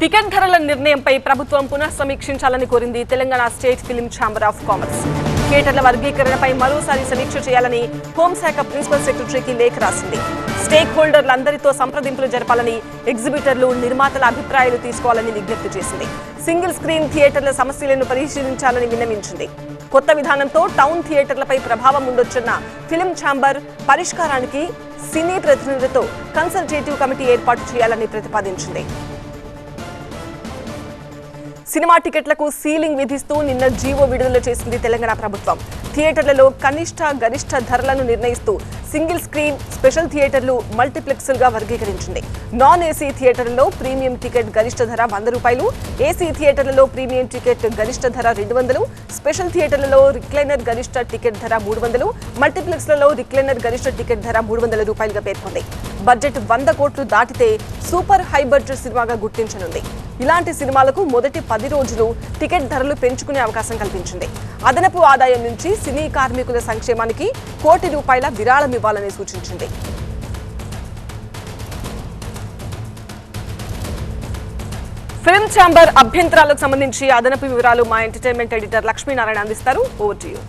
Ticket ధరల నిర్ణయంపై ప్రభుత్వం పునఃసమీక్షించాలని కోరింది Telangana state film chamber of commerce. థియేటర్ల వర్గీకరణపై మరోసారి సమీక్ష చేయాలని హోంశాఖ ప్రిన్సిపల్ సెక్రటరీకి లేఖ రాసింది. స్టేక్ హోల్డర్లందరితో సంప్రదింపులు జరపాలని, ఎగ్జిబిటర్లు, నిర్మాతల అభిప్రాయాలు తీసుకోవాలని విజ్ఞప్తి చేసింది. సింగిల్ స్క్రీన్ థియేటర్ల సమస్యలను పరిశీలించాలని విన్నవించింది. కొత్త విధానంతో టౌన్ థియేటర్లపై ప్రభావం ఉండొచ్చన్న ఫిల్మ్ ఛాంబర్ పరిష్కారానికి సినీ ప్రతినిధులతో కన్సల్టేటివ్ కమిటీ ఏర్పాటు చేయాలని ప్రతిపాదించింది. సినిమా టికెట్లకు సీలింగ్ విధిస్తూ నిన్న జీవో విడుదల చేసింది తెలంగాణ ప్రభుత్వం. థియేటర్లలో కనిష్ట గరిష్ట ధరలను నిర్ణయిస్తూ సింగిల్ స్క్రీన్, స్పెషల్ థియేటర్లు, మల్టీప్లెక్స్లుగా వర్గీకరించింది. నాన్ ఏసీ థియేటర్లలో ప్రీమియం టికెట్ గరిష్ట ధర ₹100, ఏసీ థియేటర్లలో ప్రీమియం టికెట్ గరిష్ట ధర $200, స్పెషల్ థియేటర్లలో రిక్లైనర్ గరిష్ట టికెట్ ధర $300, మల్టీప్లెక్స్లలో రిక్లైనర్ గరిష్ట టికెట్ ధర ₹300గా పేర్కొంది. బడ్జెట్ 100 కోట్లు దాటితే సూపర్ హై బడ్జెట్ సినిమాగా గుర్తించనుంది. ఇలాంటి సినిమాలకు మొదటి 10 రోజులు టికెట్ ధరలు పెంచుకునే అవకాశం కల్పించింది. అదనపు ఆదాయం నుంచి సినీ కార్మికుల సంక్షేమానికి ₹1 కోటి విరాళం ఇవ్వాలని సూచించింది. ఫిల్మ్ ఛాంబర్ అభ్యంతరాలకు సంబంధించి అదనపు వివరాలు మా ఎంటర్టైన్మెంట్ ఎడిటర్ లక్ష్మీనారాయణ అందిస్తారు. Over to you.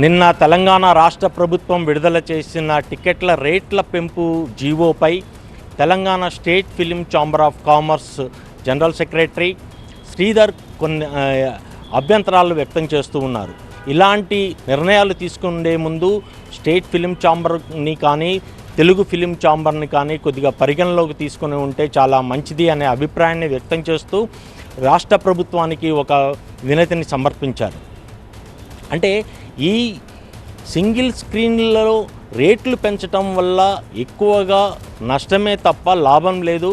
నిన్న తెలంగాణ రాష్ట్ర ప్రభుత్వం విడుదల చేసిన టికెట్ల రేట్ల పెంపు జీవోపై Telangana state film chamber of commerce general secretary Sridhar కొన్ని అభ్యంతరాలు వ్యక్తం చేస్తూ ఉన్నారు. ఇలాంటి నిర్ణయాలు తీసుకునే ముందు స్టేట్ ఫిల్మ్ ఛాంబర్ని కానీ తెలుగు ఫిల్మ్ ఛాంబర్ని కానీ కొద్దిగా పరిగణలోకి తీసుకుని ఉంటే చాలా మంచిది అనే అభిప్రాయాన్ని వ్యక్తం చేస్తూ రాష్ట్ర ప్రభుత్వానికి ఒక వినతిని సమర్పించారు. అంటే ఈ సింగిల్ స్క్రీన్లలో రేట్లు పెంచడం వల్ల ఎక్కువగా నష్టమే తప్ప లాభం లేదు.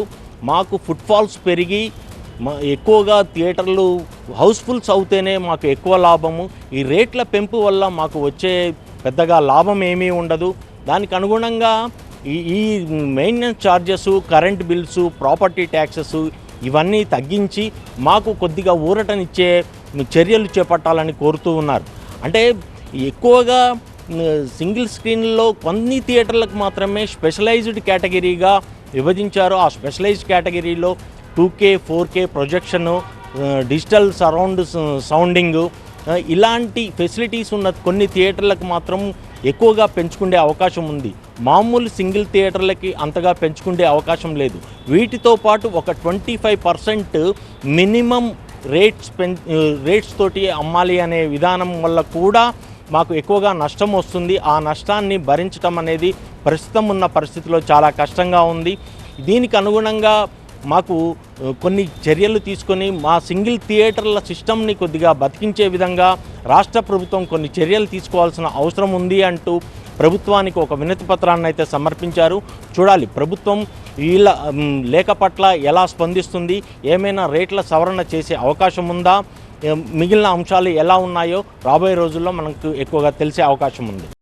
మాకు ఫుట్ఫాల్స్ పెరిగి ఎక్కువగా థియేటర్లు హౌస్ఫుల్స్ అవుతేనే మాకు ఎక్కువ లాభము. ఈ రేట్ల పెంపు వల్ల మాకు వచ్చే పెద్దగా లాభం ఏమీ ఉండదు. దానికి అనుగుణంగా ఈ maintenance charges, current bills, property taxes ఇవన్నీ తగ్గించి మాకు కొద్దిగా ఊరటనిచ్చే చర్యలు చేపట్టాలని కోరుతూ ఉన్నారు. అంటే ఎక్కువగా సింగిల్ స్క్రీన్లో కొన్ని థియేటర్లకు మాత్రమే స్పెషలైజ్డ్ కేటగిరీగా విభజించారు. ఆ స్పెషలైజ్డ్ కేటగిరీలో 2K, 4K projection, digital surround sounding ఇలాంటి ఫెసిలిటీస్ ఉన్న కొన్ని థియేటర్లకు మాత్రం ఎక్కువగా పెంచుకునే అవకాశం ఉంది. మామూలు సింగిల్ థియేటర్లకి అంతగా పెంచుకునే అవకాశం లేదు. వీటితో పాటు ఒక 25% మినిమం రేట్స్ తోటి అమ్మాలి అనే విధానం వల్ల కూడా మాకు ఎక్కువగా నష్టం వస్తుంది. ఆ నష్టాన్ని భరించడం అనేది ప్రస్తుతం ఉన్న పరిస్థితిలో చాలా కష్టంగా ఉంది. దీనికి అనుగుణంగా మాకు కొన్ని చర్యలు తీసుకొని మా సింగిల్ థియేటర్ల సిస్టమ్ని కొద్దిగా బతికించే విధంగా రాష్ట్ర ప్రభుత్వం కొన్ని చర్యలు తీసుకోవాల్సిన అవసరం ఉంది అంటూ ప్రభుత్వానికి ఒక వినతి పత్రాన్ని అయితే సమర్పించారు. చూడాలి ప్రభుత్వం వీళ్ళ లేఖ పట్ల ఎలా స్పందిస్తుంది, ఏమైనా రేట్ల సవరణ చేసే అవకాశం ఉందా, మిగిలిన అంశాలు ఎలా ఉన్నాయో రాబోయే రోజుల్లో మనకు ఎక్కువగా తెలిసే అవకాశం ఉంది.